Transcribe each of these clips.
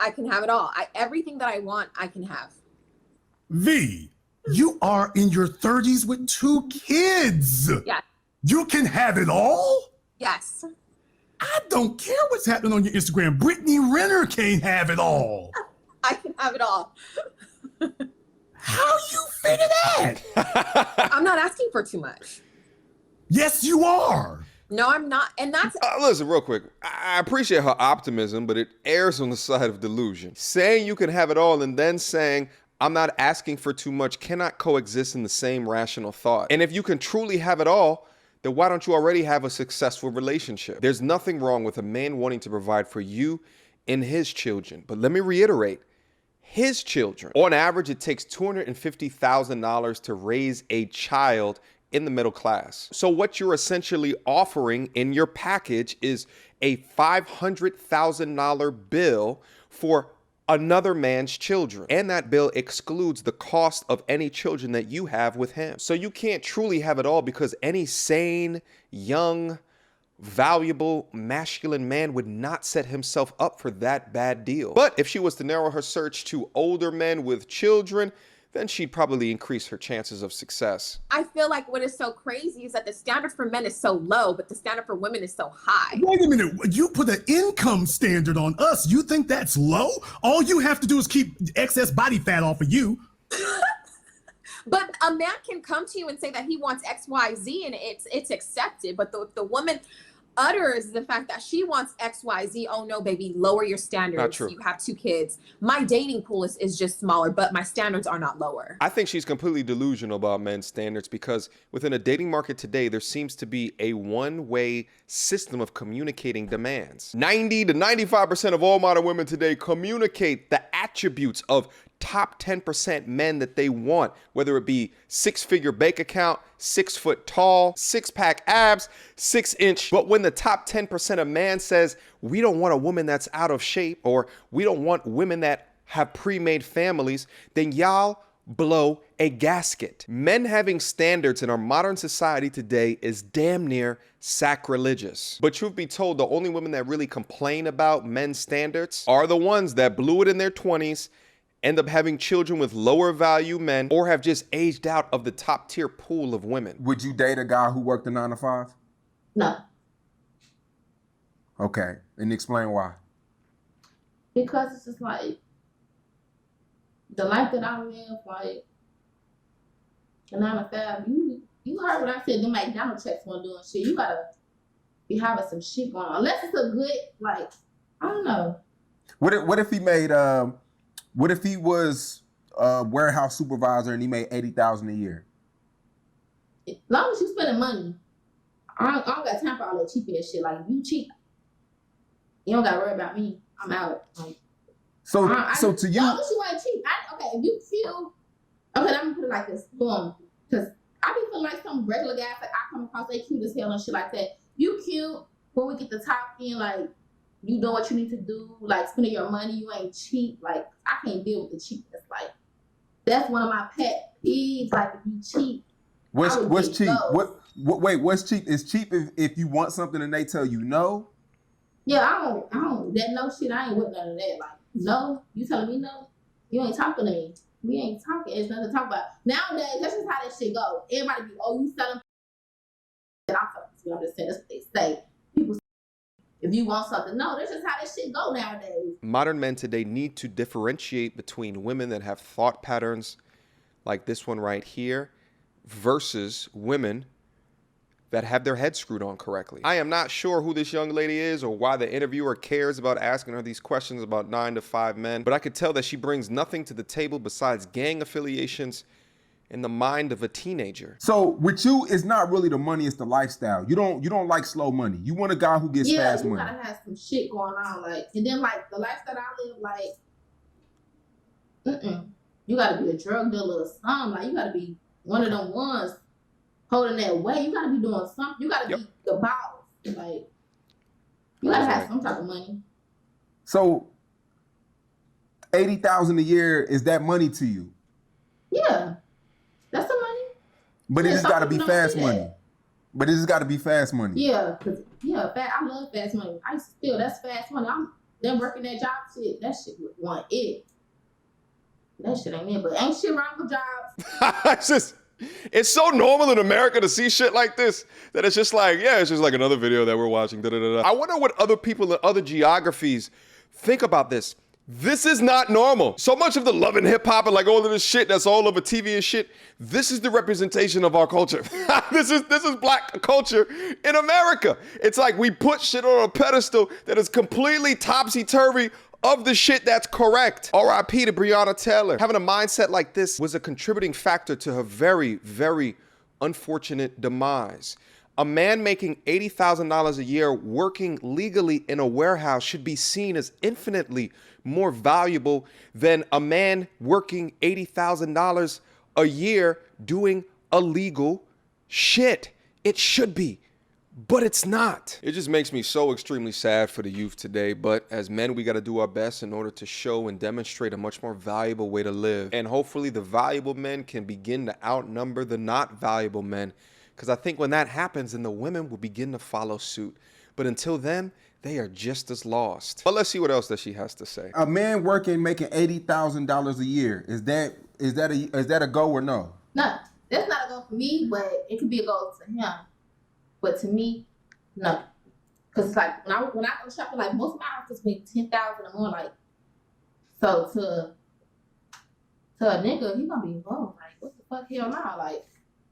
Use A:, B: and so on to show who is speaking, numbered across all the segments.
A: I can have it all. Everything that I want, I can have.
B: V, you are in your 30s with 2 kids.
A: Yes.
B: You can have it all?
A: Yes.
B: I don't care what's happening on your Instagram. Brittany Renner can't have it all.
A: I can have it all.
B: How you figure that?
A: I'm not asking for too much.
B: Yes, you are.
A: No, I'm not. And that's...
C: Listen, real quick. I appreciate her optimism, but it errs on the side of delusion. Saying you can have it all and then saying, I'm not asking for too much, cannot coexist in the same rational thought. And if you can truly have it all, then why don't you already have a successful relationship? There's nothing wrong with a man wanting to provide for you and his children. But let me reiterate, his children. On average, it takes $250,000 to raise a child in the middle class. So what you're essentially offering in your package is a $500,000 bill for another man's children. And that bill excludes the cost of any children that you have with him. So you can't truly have it all because any sane, young, valuable, masculine man would not set himself up for that bad deal. But if she was to narrow her search to older men with children, then she'd probably increase her chances of success.
A: I feel like what is so crazy is that the standard for men is so low, but the standard for women is so high.
B: Wait a minute. You put an income standard on us. You think that's low? All you have to do is keep excess body fat off of you.
A: But a man can come to you and say that he wants X, Y, Z, and it's accepted. But the woman utters the fact that she wants X, Y, Z. Oh no, baby, lower your standards.
C: Not true.
A: You have 2 kids. My dating pool is just smaller, but my standards are not lower.
C: I think she's completely delusional about men's standards because within a dating market today, there seems to be a one-way system of communicating demands. 90 to 95% of all modern women today communicate the attributes of top 10% men that they want, whether it be 6-figure bank account, 6 foot tall, 6-pack abs, 6-inch. But when the top 10% of man says, we don't want a woman that's out of shape, or we don't want women that have pre-made families, then y'all blow a gasket. Men having standards in our modern society today is damn near sacrilegious. But truth be told, the only women that really complain about men's standards are the ones that blew it in their 20s, end up having children with lower value men, or have just aged out of the top tier pool of women.
D: Would you date a guy who worked a 9 to 5?
E: No.
D: Okay, and explain why.
E: Because it's just like, the life that I live, like, the 9 to 5, you heard what I said, the McDonald's checks weren't doing shit. You gotta be having some shit going on. Unless it's a good, like, I don't know.
D: What if he made, what if he was a warehouse supervisor and he made $80,000 a year?
E: As long as you spending money, I don't got time for all that cheap ass shit. Like, if you cheap, you don't gotta worry about me. I'm out. Like,
D: so to you,
E: as long as you ain't cheap. Okay, if you feel, okay, let me put it like this, boom, because I be feeling like some regular guys, like I come across, they cute as hell and shit like that. You cute, when we get the top end, like, you know what you need to do, like spending your money, you ain't cheap. Like, I can't deal with the cheapness. Like, that's one of my pet peeves. Like, if you cheap,
D: what's cheap? Wait, what's cheap? Is cheap if you want something and they tell you no?
E: Yeah, I don't, that no shit, I ain't with none of that. Like, no, you telling me no? You ain't talking to me. We ain't talking, it's nothing to talk about. Nowadays, that's just how that shit go. Everybody be, oh, you selling, and I'm just saying, that's what they say. People, if you want something, no, that's just how that shit go nowadays.
C: Modern men today need to differentiate between women that have thought patterns like this one right here versus women that have their heads screwed on correctly. I am not sure who this young lady is or why the interviewer cares about asking her these questions about 9 to 5 men, but I could tell that she brings nothing to the table besides gang affiliations in the mind of a teenager.
D: So with you, it's not really the money, it's the lifestyle. You don't like slow money. You want a guy who gets fast money.
E: Yeah, you gotta have some shit going on, like, and then like the lifestyle I live, like, you gotta be a drug dealer or something. Like, you gotta be one of them ones holding that weight. You gotta be doing something. You gotta be the boss. Like, you gotta have some type of money.
D: So $80,000 a year, is that money to you?
E: Yeah. That's the money.
D: But it just got to be fast money. Yeah, cause I love fast money. That's fast money.
E: them working that job shit, that shit want it. That shit ain't it, but ain't shit wrong with jobs.
C: It's so normal in America to see shit like this that it's just like, yeah, it's just like another video that we're watching. Da, da, da, da. I wonder what other people in other geographies think about this. This is not normal. So much of the love and hip hop and like all of this shit that's all over TV and shit, this is the representation of our culture. This is black culture in America. It's like we put shit on a pedestal that is completely topsy-turvy of the shit that's correct. R.I.P. to Breonna Taylor. Having a mindset like this was a contributing factor to her very, very unfortunate demise. A man making $80,000 a year working legally in a warehouse should be seen as infinitely more valuable than a man working $80,000 a year doing illegal shit. It should be. But it's not. It just makes me so extremely sad for the youth today. But as men, we got to do our best in order to show and demonstrate a much more valuable way to live. And hopefully the valuable men can begin to outnumber the not valuable men. Because I think when that happens, then the women will begin to follow suit. But until then, they are just as lost. But let's see what else that she has to say.
D: A man making $80,000 a year, is that a go or no?
E: No, that's not a goal for me, but it could be a goal to him. But to me, no. Cause it's like when I go shopping, like most of my outfits make $10,000 or more. Like, so to a nigga, he gonna be whoa, like what the fuck, hell no. Like,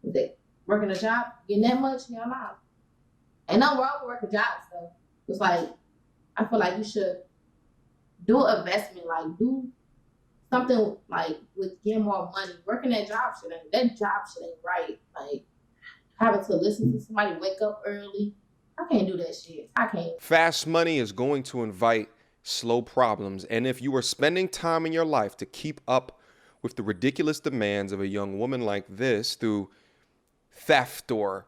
E: they working a job, getting that much, hell no. Ain't nothing wrong with working jobs though. It's like I feel like you should do an investment, like do something like with getting more money. Working that job shit ain't right. Like, having to listen to somebody wake up early. I can't do that shit. I can't.
C: Fast money is going to invite slow problems. And if you are spending time in your life to keep up with the ridiculous demands of a young woman like this through theft or,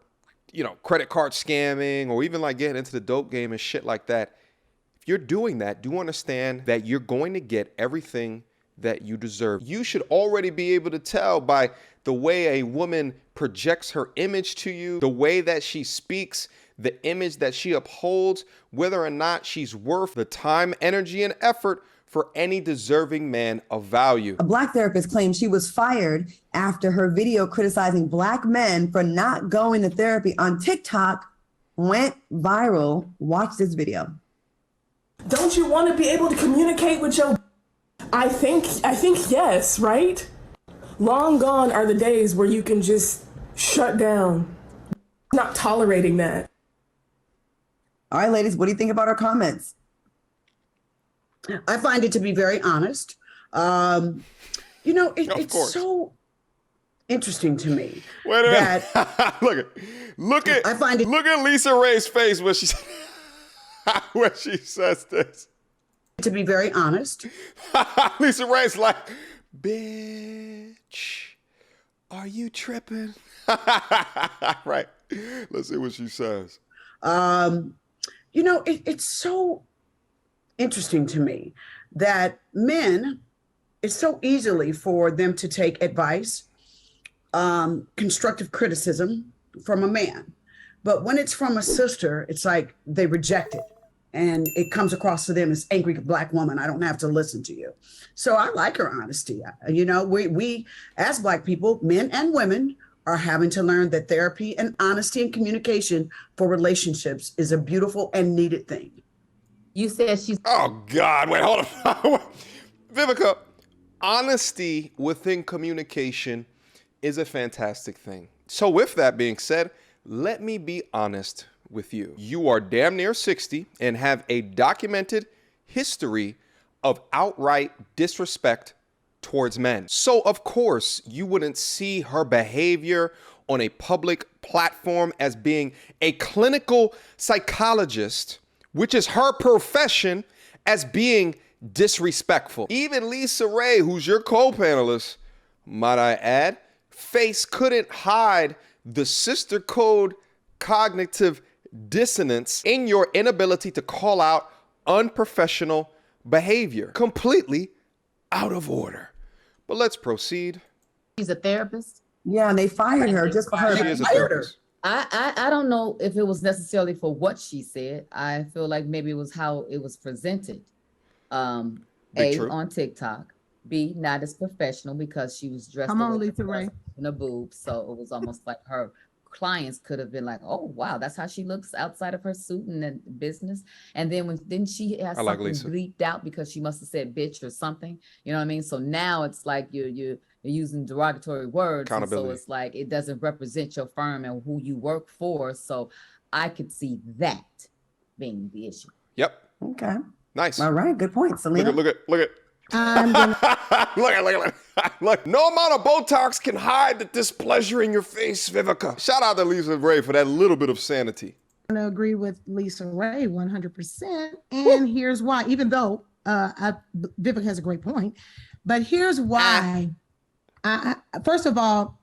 C: credit card scamming or even like getting into the dope game and shit like that, if you're doing that, do understand that you're going to get everything that you deserve. You should already be able to tell by the way a woman projects her image to you, the way that she speaks, the image that she upholds, whether or not she's worth the time, energy, and effort for any deserving man of value.
F: A black therapist claimed she was fired after her video criticizing black men for not going to therapy on TikTok went viral. Watch this video.
G: Don't you want to be able to communicate with your... I think yes, right? Long gone are the days where you can just shut down. Not tolerating that.
F: All right, ladies, what do you think about our comments?
H: I find it to be very honest. It's so interesting to me.
C: Wait a minute. Look at Lisa Ray's face when she says this.
H: To be very honest.
C: Lisa Ray's like, bitch, are you tripping? Right. Let's see what she says.
H: It's so interesting to me that men, it's so easily for them to take advice, constructive criticism from a man. But when it's from a sister, it's like they reject it. And it comes across to them as angry black woman. I don't have to listen to you. So I like her honesty. We as black people, men and women, are having to learn that therapy and honesty and communication for relationships is a beautiful and needed thing.
A: You said she's...
C: Oh, God. Wait, hold on. Vivica, honesty within communication is a fantastic thing. So with that being said, let me be honest with you. You are damn near 60 and have a documented history of outright disrespect towards men. So of course you wouldn't see her behavior on a public platform as being a clinical psychologist, which is her profession, as being disrespectful. Even Lisa Ray, who's your co-panelist, might I add, face couldn't hide the sister code cognitive dissonance in your inability to call out unprofessional behavior. Completely out of order. But let's proceed.
A: She's a therapist?
F: Yeah, and they fired her just for her.
C: She is a therapist.
I: I don't know if it was necessarily for what she said. I feel like maybe it was how it was presented.
C: Big
I: A,
C: true.
I: on TikTok. B, not as professional because she was dressed
J: Come on,
I: away
J: Lisa Ray.
I: in a boob. So it was almost like her clients could have been like, oh, wow, that's how she looks outside of her suit and the business. And then she has
C: I like
I: something
C: Lisa.
I: bleeped out because she must have said bitch or something. You know what I mean? So now it's like you're using derogatory words. And so
C: Accountability.
I: it's like it doesn't represent your firm and who you work for. So I could see that being the issue.
C: Yep.
F: Okay.
C: Nice.
F: All right. Good point, Selena.
C: Look at.
J: I'm gonna,
C: Look. No amount of Botox can hide the displeasure in your face, Vivica. Shout out to Lisa Ray for that little bit of sanity.
J: agree with Lisa Ray 100%. And here's why, even though Vivek has a great point, but here's why. First of all,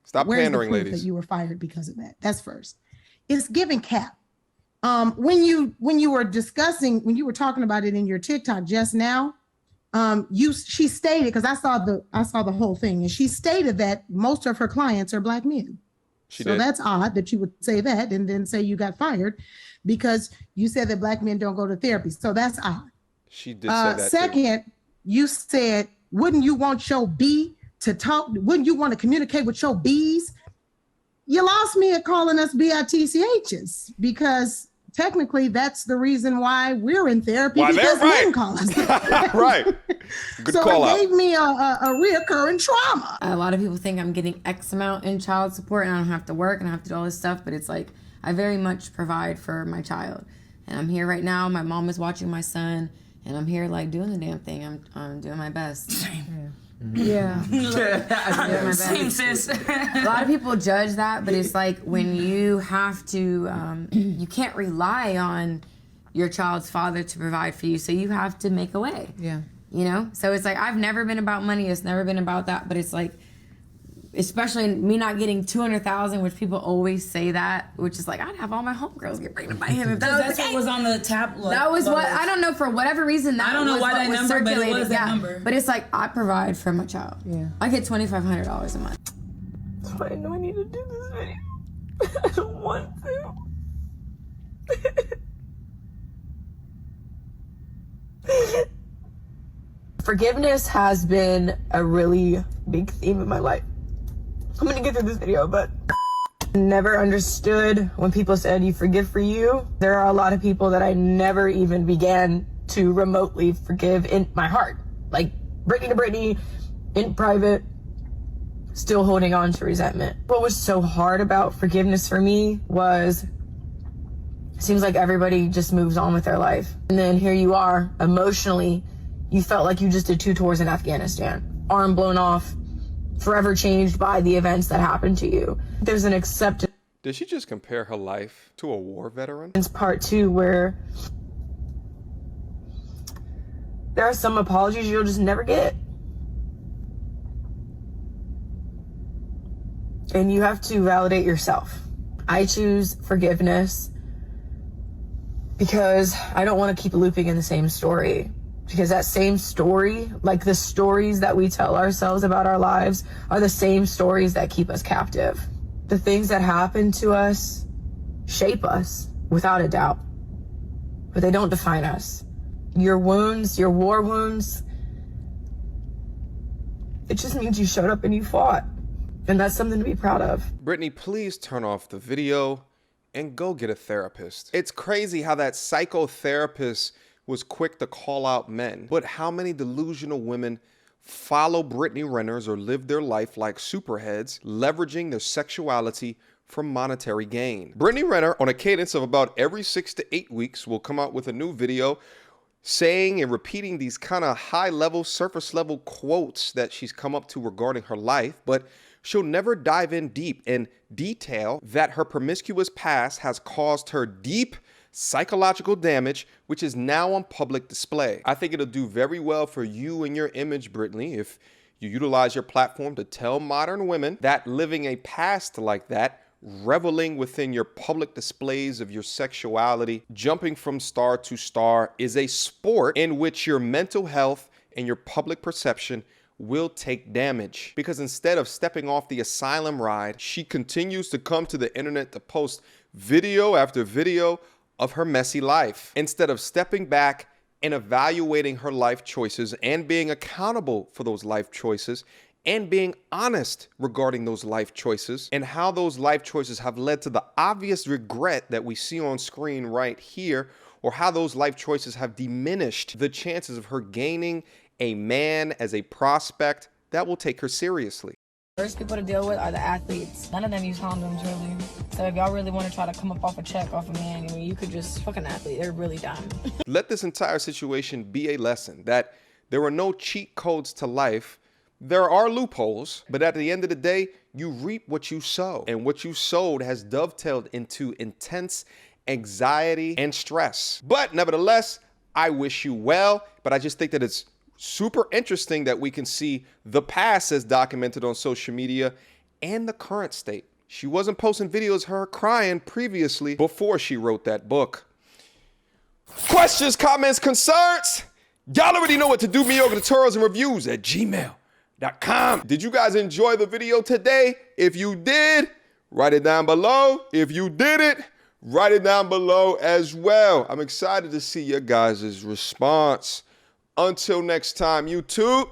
C: Stop
J: where's
C: pandering,
J: the proof
C: ladies.
J: that you were fired because of that? That's first. It's giving cap. When you were talking about it in your TikTok just now, she stated, because I saw the whole thing, and she stated that most of her clients are Black men.
C: She
J: So
C: did.
J: that's odd that you would say that and then say you got fired because you said that Black men don't go to therapy. So that's odd.
C: She did say that.
J: Second, you said, wouldn't you want your B to talk? Wouldn't you want to communicate with your Bs? You lost me at calling us BITCHs because technically that's the reason why we're in therapy,
C: Why,
J: because
C: they're right.
J: men call us.
C: Right. Good
J: So
C: call
J: it
C: out.
J: gave me a reoccurring trauma.
K: A lot of people think I'm getting X amount in child support and I don't have to work and I have to do all this stuff, but it's like I very much provide for my child. And I'm here right now. My mom is watching my son, and I'm here like doing the damn thing. I'm doing my best. Yeah. I'm doing my best.
L: Same, sis.
K: A lot of people judge that, but it's like when you have to, you can't rely on your child's father to provide for you, so you have to make a way.
L: Yeah.
K: You know? So it's like, I've never been about money, it's never been about that, but it's like, especially me not getting $200,000, which people always say that, which is like, I'd have all my homegirls get pregnant by him if that was
L: That's
K: the
L: what
K: case.
L: was on the tap.
K: That was what, I don't know, for whatever reason, that
L: I don't know
K: was
L: why
K: what
L: that
K: was
L: number, but it
K: circulated.
L: was that
K: Yeah.
L: number.
K: But it's like, I provide for my child.
L: Yeah.
K: I get $2,500 a month.
L: I know I need to do this video. I don't want to. Forgiveness has been a really big theme in my life. I'm gonna get through this video, but never understood when people said you forgive for you. There are a lot of people that I never even began to remotely forgive in my heart. Like Brittany to Brittany, in private, still holding on to resentment. What was so hard about forgiveness for me was, it seems like everybody just moves on with their life. And then here you are, emotionally, you felt like you just did 2 tours in Afghanistan. Arm blown off, forever changed by the events that happened to you. There's an acceptance
C: Did she just compare her life to a war veteran?
L: part 2 where there are some apologies you'll just never get. And you have to validate yourself. I choose forgiveness because I don't want to keep looping in the same story. Because that same story, like the stories that we tell ourselves about our lives, are the same stories that keep us captive. The things that happen to us shape us, without a doubt, but they don't define us. Your wounds, your war wounds, it just means you showed up and you fought. And that's something to be proud of.
C: Brittany, please turn off the video and go get a therapist. It's crazy how that psychotherapist was quick to call out men, but how many delusional women follow Brittany Renners or live their life like superheads, leveraging their sexuality for monetary gain. Brittany Renner, on a cadence of about every 6 to 8 weeks, will come out with a new video saying and repeating these kind of high-level, surface-level quotes that she's come up to regarding her life, but she'll never dive in deep and detail that her promiscuous past has caused her deep psychological damage, which is now on public display. I think it'll do very well for you and your image, Brittany, if you utilize your platform to tell modern women that living a past like that, reveling within your public displays of your sexuality, jumping from star to star, is a sport in which your mental health and your public perception will take damage. Because instead of stepping off the asylum ride, she continues to come to the internet to post video after video of her messy life, instead of stepping back and evaluating her life choices and being accountable for those life choices and being honest regarding those life choices and how those life choices have led to the obvious regret that we see on screen right here, or how those life choices have diminished the chances of her gaining a man as a prospect that will take her seriously.
L: First people to deal with are the athletes. None of them use condoms, really. So if y'all really want to try to come up off a check off a man, I mean, you could just fuck an athlete. They're really dumb.
C: Let this entire situation be a lesson that there are no cheat codes to life. There are loopholes, but at the end of the day, you reap what you sow. And what you sowed has dovetailed into intense anxiety and stress. But nevertheless, I wish you well, but I just think that it's super interesting that we can see the past as documented on social media and the current state. She wasn't posting videos of her crying previously before she wrote that book. Questions, comments, concerns? Y'all already know what to do. Mediocre tutorials and reviews at gmail.com. Did you guys enjoy the video today? If you did, write it down below. If you didn't, write it down below as well. I'm excited to see your guys' response. Until next time, YouTube.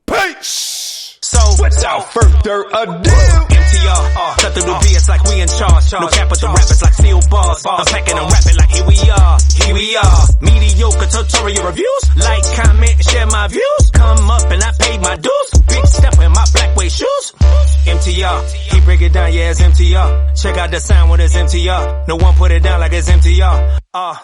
C: Peace!
M: So, without further ado, MTR, cut through the BS like we in charge. No cap with the rappers like steel bars. I'm packing and rapping like here we are. Mediocre tutorial reviews. Like, comment, share my views. Come up and I paid my dues. Big step in my black way shoes. MTR, he break it down, yeah, it's MTR. Check out the sound when it's MTR. No one put it down like it's MTR.